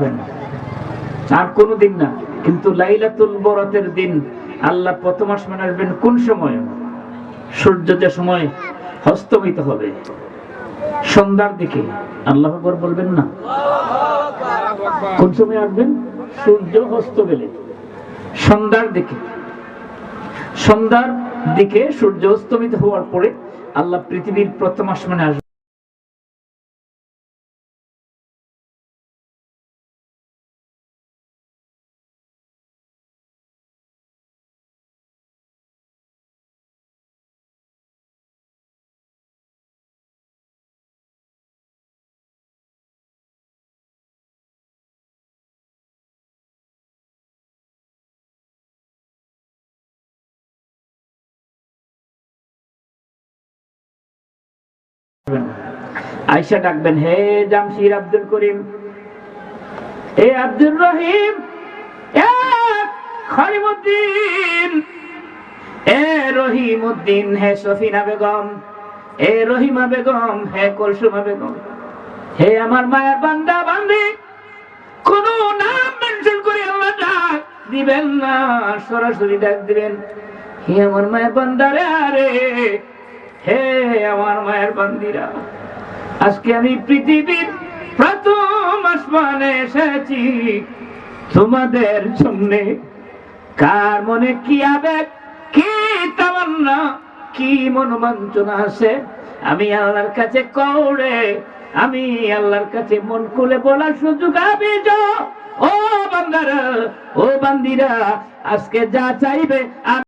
আসবেন, আর কোনদিন না। কিন্তু লাইলাতুল বরাতের দিন আল্লাহ প্রথম আসমানে আসবেন কোন সময়? সূর্য যে সময় অস্তমিত হবে, সন্ধ্যার দিকে। আল্লাহু আকবার বলবেন না? কোন সময় আসবেন? সূর্য অস্ত গেলে, সন্ধ্যার দিকে। সন্ধ্যার দিকে সূর্য অস্তমিত হওয়ার পরে আল্লাহ পৃথিবীর প্রথম আসমানে আসবেন। আয়েশা ডাকবেন, হে জামশির আব্দুল করিম, হে আব্দুর রহিম, এ খলিমুদ্দিন, এ রহিমউদ্দিন, হে সফিনা বেগম, হে রহিমা বেগম, হে কুলসুমা বেগম, হে আমার মায়ের বান্দা বান্দি। কোন নাম মেনশন করে আল্লাহ ডাক দিবেন না, সরাসরি ডাক দিবেন, হে আমার মায়ের বান্দারে, আরে হে আমার মায়ের বান্দিরা, আজকে আমি পৃথিবীর প্রথম আসমানে এসেছি তোমাদের জন্য। কার মনে কি আবেগ, কি তামান্না, কি মনোবাঞ্ছনা আছে, আমি আল্লাহর কাছে কওরে, আমি আল্লাহর কাছে মন খুলে বলার সুযোগ আমি যাও। ও বান্দারা, ও বান্দিরা, আজকে যা চাইবে